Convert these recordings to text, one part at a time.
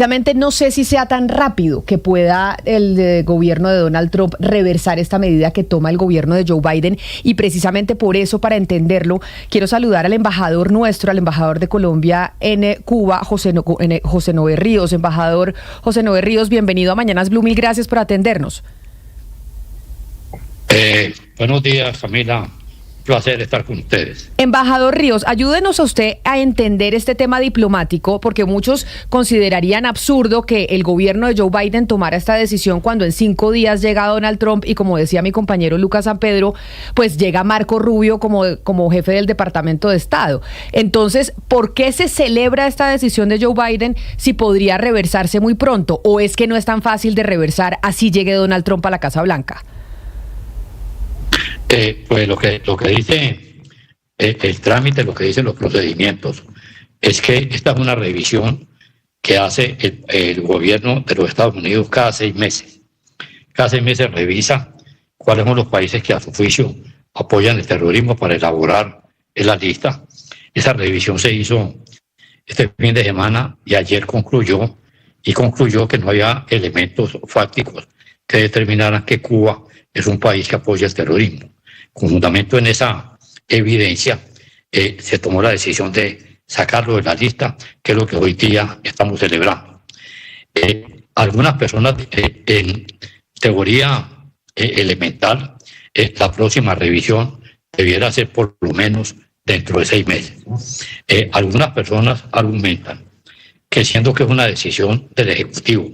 Precisamente no sé si sea tan rápido que pueda el gobierno de Donald Trump reversar esta medida que toma el gobierno de Joe Biden, y precisamente por eso, para entenderlo, quiero saludar al embajador nuestro, al embajador de Colombia en Cuba, José Noé Ríos. Embajador José Noé Ríos, bienvenido a Mañanas Blue, mil gracias por atendernos. Buenos días, Camila. Placer estar con ustedes. Embajador Ríos, ayúdenos a usted a entender este tema diplomático, porque muchos considerarían absurdo que el gobierno de Joe Biden tomara esta decisión cuando en 5 días llega Donald Trump y, como decía mi compañero Lucas San Pedro, pues llega Marco Rubio como jefe del Departamento de Estado. Entonces, ¿por qué se celebra esta decisión de Joe Biden si podría reversarse muy pronto? ¿O es que no es tan fácil de reversar así llegue Donald Trump a la Casa Blanca? Pues lo que dice el trámite, lo que dicen los procedimientos, es que esta es una revisión que hace el gobierno de los Estados Unidos cada 6 meses. Cada 6 meses revisa cuáles son los países que a su juicio apoyan el terrorismo para elaborar la lista. Esa revisión se hizo este fin de semana y ayer concluyó que no había elementos fácticos que determinaran que Cuba es un país que apoya el terrorismo. Con fundamento en esa evidencia, se tomó la decisión de sacarlo de la lista, que es lo que hoy día estamos celebrando. Algunas personas, en teoría elemental, la próxima revisión debiera ser por lo menos dentro de 6 meses. Algunas personas argumentan que, siendo que es una decisión del Ejecutivo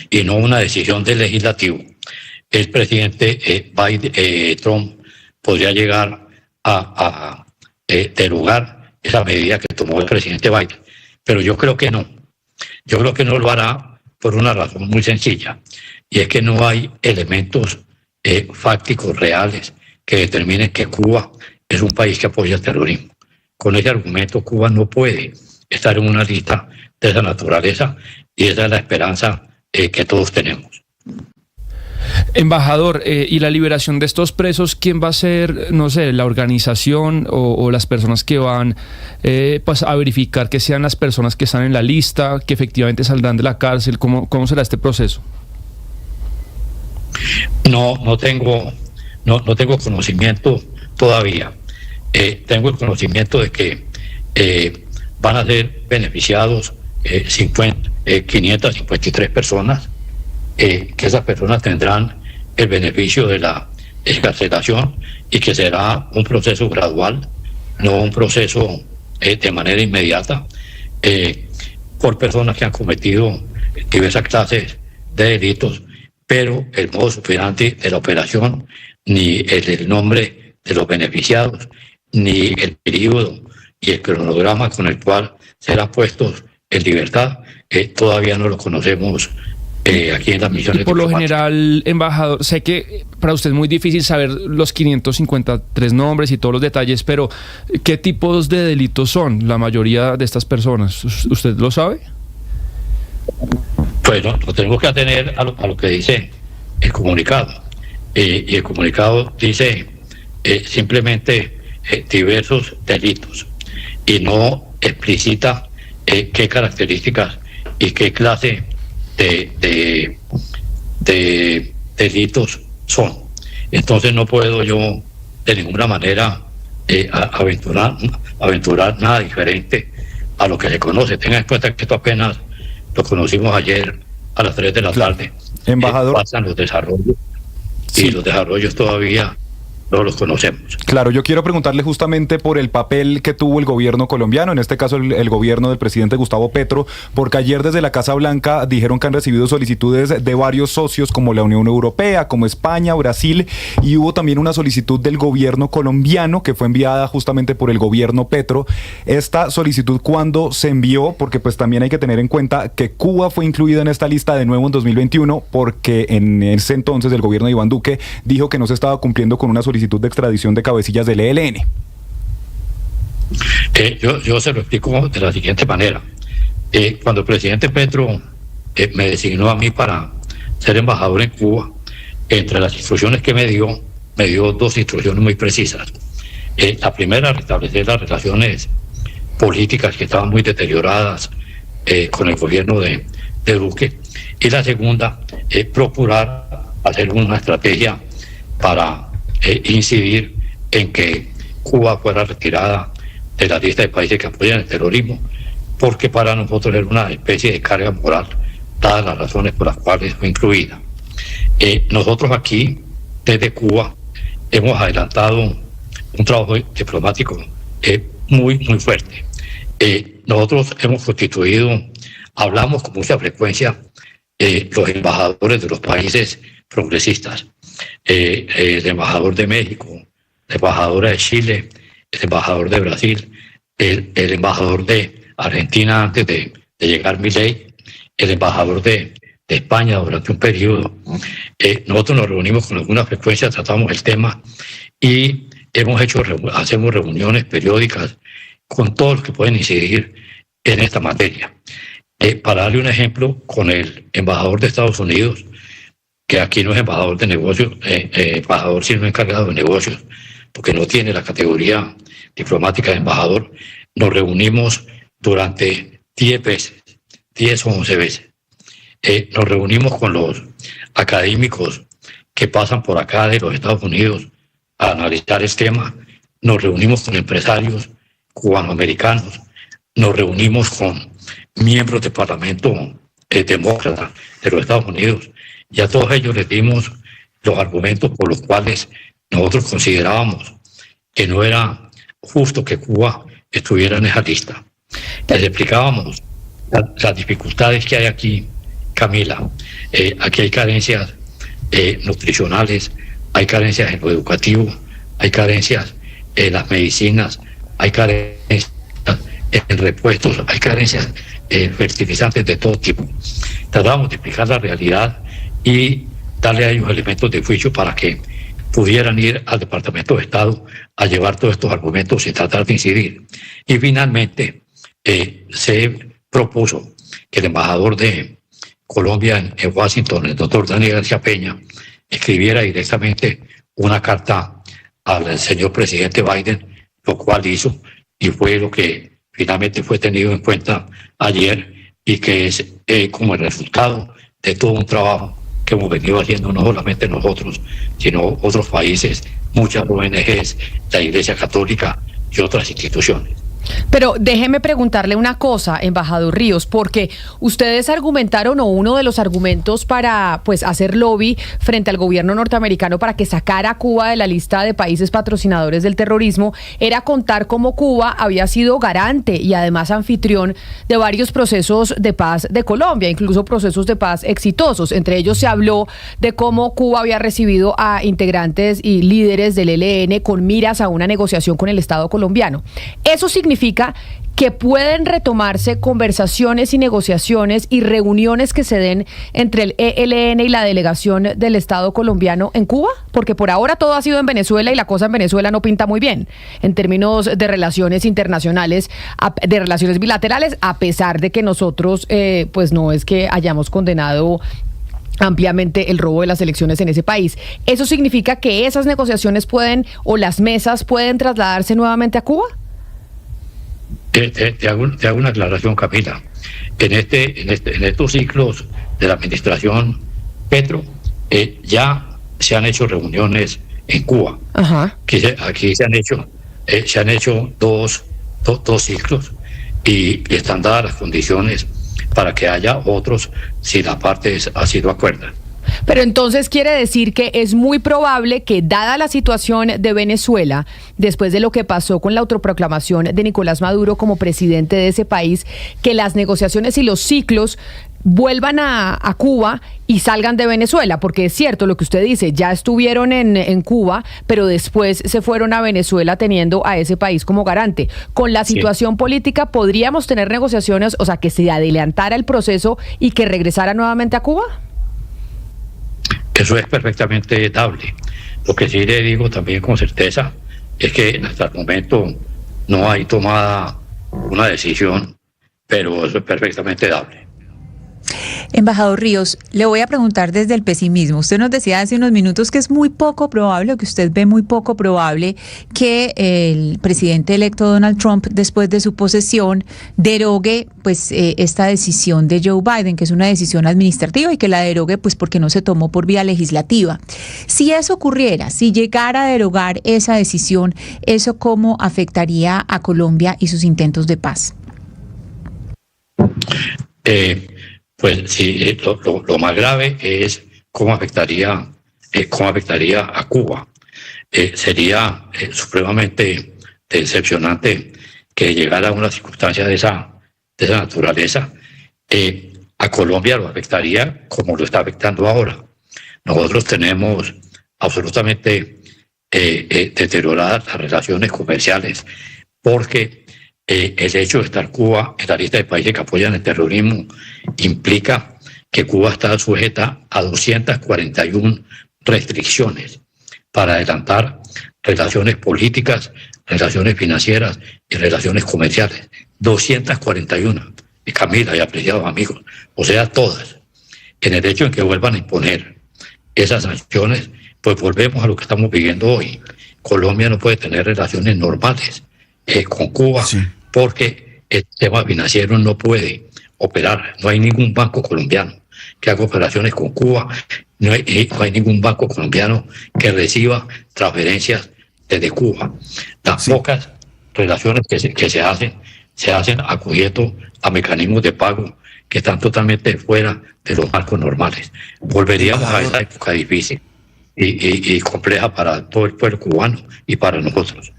y no una decisión del Legislativo, el presidente Trump podría llegar a derogar esa medida que tomó el presidente Biden. Pero yo creo que no. Yo creo que no lo hará por una razón muy sencilla, y es que no hay elementos fácticos reales que determinen que Cuba es un país que apoya el terrorismo. Con ese argumento, Cuba no puede estar en una lista de esa naturaleza, y esa es la esperanza que todos tenemos. Embajador, y la liberación de estos presos, ¿quién va a ser, no sé, la organización o las personas que van pues a verificar que sean las personas que están en la lista, que efectivamente saldrán de la cárcel? ¿Cómo será este proceso? No tengo conocimiento todavía. Tengo el conocimiento de que van a ser beneficiados 553 personas, que esas personas tendrán el beneficio de la excarcelación, y que será un proceso gradual, no un proceso de manera inmediata, por personas que han cometido diversas clases de delitos, pero el modus operandi de la operación, ni el nombre de los beneficiados, ni el periodo y el cronograma con el cual serán puestos en libertad, todavía no lo conocemos aquí en las misiones. Y por lo general, embajador, sé que para usted es muy difícil saber los 553 nombres y todos los detalles, pero ¿qué tipos de delitos son la mayoría de estas personas? ¿Usted lo sabe? Pues no, lo tenemos que atener a lo que dice el comunicado. Y el comunicado dice simplemente diversos delitos, y no explicita qué características y qué clase de delitos son. Entonces no puedo yo de ninguna manera aventurar nada diferente a lo que se conoce. Tengan en cuenta que esto apenas lo conocimos ayer a las 3 de la tarde. Embajador, pasan los desarrollos, sí, y los desarrollos todavía no los conocemos. Claro, yo quiero preguntarle justamente por el papel que tuvo el gobierno colombiano, en este caso el gobierno del presidente Gustavo Petro, porque ayer desde la Casa Blanca dijeron que han recibido solicitudes de varios socios como la Unión Europea, como España, Brasil, y hubo también una solicitud del gobierno colombiano que fue enviada justamente por el gobierno Petro. Esta solicitud, ¿cuándo se envió? Porque pues también hay que tener en cuenta que Cuba fue incluida en esta lista de nuevo en 2021, porque en ese entonces el gobierno de Iván Duque dijo que no se estaba cumpliendo con una solicitud de extradición de cabecillas del ELN. Yo se lo explico de la siguiente manera. Cuando el presidente Petro me designó a mí para ser embajador en Cuba, entre las instrucciones que me dio 2 instrucciones muy precisas. La primera, restablecer las relaciones políticas que estaban muy deterioradas con el gobierno de Duque. Y la segunda es procurar hacer una estrategia para incidir en que Cuba fuera retirada de la lista de países que apoyan el terrorismo, porque para nosotros era una especie de carga moral, dadas las razones por las cuales fue incluida. Nosotros aquí, desde Cuba, hemos adelantado un trabajo diplomático muy fuerte. Nosotros hemos constituido, hablamos con mucha frecuencia, los embajadores de los países progresistas, el embajador de México, la embajadora de Chile, el embajador de Brasil, el embajador de Argentina antes de llegar Milei, el embajador de España durante un periodo. Nosotros nos reunimos con alguna frecuencia, tratamos el tema y hacemos reuniones periódicas con todos los que pueden incidir en esta materia. Para darle un ejemplo, con el embajador de Estados Unidos, que aquí no es embajador de negocios, embajador sino encargado de negocios, porque no tiene la categoría diplomática de embajador, nos reunimos durante 10 o 11 veces. Nos reunimos con los académicos que pasan por acá de los Estados Unidos a analizar el tema, nos reunimos con empresarios cubanoamericanos, nos reunimos con miembros del Parlamento demócrata de los Estados Unidos, y a todos ellos les dimos los argumentos por los cuales nosotros considerábamos que no era justo que Cuba estuviera en esa lista. Les explicábamos las dificultades que hay aquí, Camila. Aquí hay carencias nutricionales, hay carencias en lo educativo, hay carencias en las medicinas, hay carencias en repuestos, hay carencias en fertilizantes de todo tipo. Tratamos de explicar la realidad y darle a ellos elementos de juicio para que pudieran ir al Departamento de Estado a llevar todos estos argumentos y tratar de incidir. Y finalmente se propuso que el embajador de Colombia en Washington, el doctor Daniel García Peña, escribiera directamente una carta al señor presidente Biden, lo cual hizo, y fue lo que finalmente fue tenido en cuenta ayer, y que es como el resultado de todo un trabajo que hemos venido haciendo no solamente nosotros, sino otros países, muchas ONGs, la Iglesia Católica y otras instituciones. Pero déjeme preguntarle una cosa, embajador Ríos, porque ustedes argumentaron, o uno de los argumentos para pues hacer lobby frente al gobierno norteamericano para que sacara a Cuba de la lista de países patrocinadores del terrorismo, era contar cómo Cuba había sido garante y además anfitrión de varios procesos de paz de Colombia, incluso procesos de paz exitosos. Entre ellos se habló de cómo Cuba había recibido a integrantes y líderes del ELN con miras a una negociación con el Estado colombiano. Eso significa que pueden retomarse conversaciones y negociaciones y reuniones que se den entre el ELN y la delegación del Estado colombiano en Cuba, porque por ahora todo ha sido en Venezuela y la cosa en Venezuela no pinta muy bien en términos de relaciones internacionales, de relaciones bilaterales, a pesar de que nosotros pues no es que hayamos condenado ampliamente el robo de las elecciones en ese país. ¿Eso significa que esas negociaciones pueden, o las mesas pueden trasladarse nuevamente a Cuba? Te hago una aclaración, Camila. En estos ciclos de la administración Petro, ya se han hecho reuniones en Cuba. Ajá. Aquí se han hecho dos ciclos y están dadas las condiciones para que haya otros si las partes así lo acuerdan. Pero entonces quiere decir que es muy probable que, dada la situación de Venezuela, después de lo que pasó con la autoproclamación de Nicolás Maduro como presidente de ese país, que las negociaciones y los ciclos vuelvan a Cuba y salgan de Venezuela, porque es cierto lo que usted dice, ya estuvieron en Cuba, pero después se fueron a Venezuela teniendo a ese país como garante. Con la situación política, ¿podríamos tener negociaciones, o sea, que se adelantara el proceso y que regresara nuevamente a Cuba? Eso es perfectamente dable. Lo que sí le digo también con certeza es que hasta el momento no hay tomada una decisión, pero eso es perfectamente dable. Embajador Ríos, le voy a preguntar desde el pesimismo. Usted nos decía hace unos minutos que es muy poco probable, o que usted ve muy poco probable, que el presidente electo Donald Trump, después de su posesión, derogue pues esta decisión de Joe Biden, que es una decisión administrativa, y que la derogue pues porque no se tomó por vía legislativa. Si eso ocurriera, si llegara a derogar esa decisión, ¿eso cómo afectaría a Colombia y sus intentos de paz? Pues sí, lo más grave es cómo afectaría a Cuba. Sería supremamente decepcionante que llegara a una circunstancia de esa naturaleza. A Colombia lo afectaría como lo está afectando ahora. Nosotros tenemos absolutamente deterioradas las relaciones comerciales porque el hecho de estar Cuba en la lista de países que apoyan el terrorismo implica que Cuba está sujeta a 241 restricciones para adelantar relaciones políticas, relaciones financieras y relaciones comerciales. 241. Y Camila y apreciados amigos, o sea, todas. En el hecho en que vuelvan a imponer esas sanciones, pues volvemos a lo que estamos viviendo hoy. Colombia no puede tener relaciones normales con Cuba, sí, porque el sistema financiero no puede operar. No hay ningún banco colombiano que haga operaciones con Cuba, no hay ningún banco colombiano que reciba transferencias desde Cuba. Las pocas relaciones que se hacen acudiendo a mecanismos de pago que están totalmente fuera de los marcos normales. Volveríamos a esa época difícil y compleja para todo el pueblo cubano y para nosotros.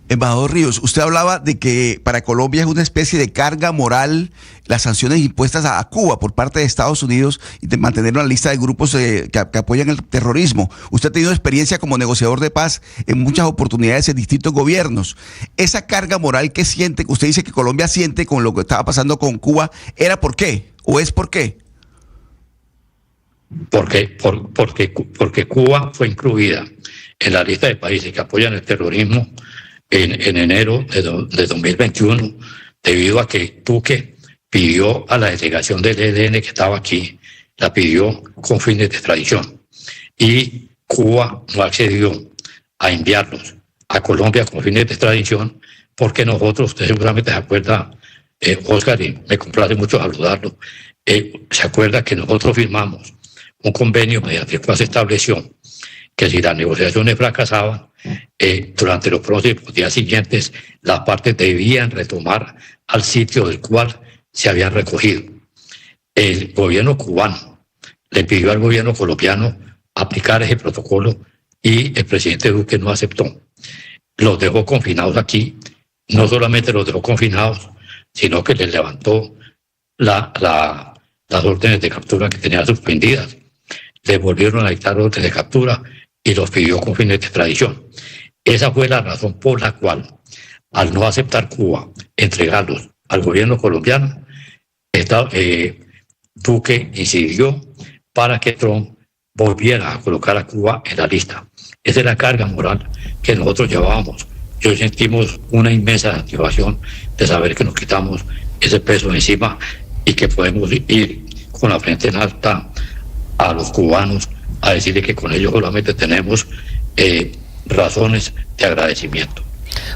Embajador Ríos, usted hablaba de que para Colombia es una especie de carga moral las sanciones impuestas a Cuba por parte de Estados Unidos y de mantener una lista de grupos que apoyan el terrorismo. Usted ha tenido experiencia como negociador de paz en muchas oportunidades en distintos gobiernos. Esa carga moral que siente, usted dice que Colombia siente con lo que estaba pasando con Cuba, ¿era por qué? ¿O es por qué? Porque Cuba fue incluida en la lista de países que apoyan el terrorismo en enero de 2021, debido a que Duque pidió a la delegación del ELN que estaba aquí, la pidió con fines de extradición. Y Cuba no accedió a enviarlos a Colombia con fines de extradición, porque nosotros, usted seguramente se acuerda, Oscar, y me complace mucho saludarlo, se acuerda que nosotros firmamos un convenio mediante el cual se estableció que si las negociaciones fracasaban, durante los próximos días siguientes, las partes debían retomar al sitio del cual se habían recogido. El gobierno cubano le pidió al gobierno colombiano aplicar ese protocolo y el presidente Duque no aceptó. Los dejó confinados aquí, no solamente los dejó confinados, sino que les levantó las órdenes de captura que tenían suspendidas. Les volvieron a dictar órdenes de captura y los pidió con fines de extradición. Esa fue la razón por la cual, al no aceptar Cuba entregarlos al gobierno colombiano, Duque incidió para que Trump volviera a colocar a Cuba en la lista. Esa es la carga moral que nosotros llevábamos. Y hoy sentimos una inmensa satisfacción de saber que nos quitamos ese peso encima y que podemos ir con la frente en alta a los cubanos a decirle que con ellos solamente tenemos razones de agradecimiento.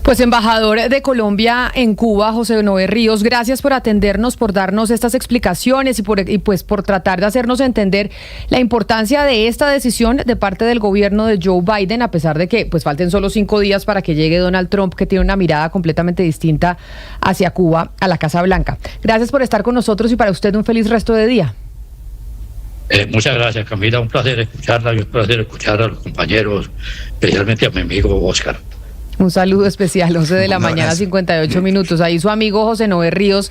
Pues embajador de Colombia en Cuba, José Noé Ríos, gracias por atendernos, por darnos estas explicaciones y por tratar de hacernos entender la importancia de esta decisión de parte del gobierno de Joe Biden, a pesar de que pues falten solo 5 días para que llegue Donald Trump, que tiene una mirada completamente distinta hacia Cuba, a la Casa Blanca. Gracias por estar con nosotros y para usted un feliz resto de día. Muchas gracias, Camila. Un placer escucharla y un placer escuchar a los compañeros, especialmente a mi amigo Oscar. Un saludo especial, 11 de la mañana, 58 minutos. Ahí su amigo José Noé Ríos.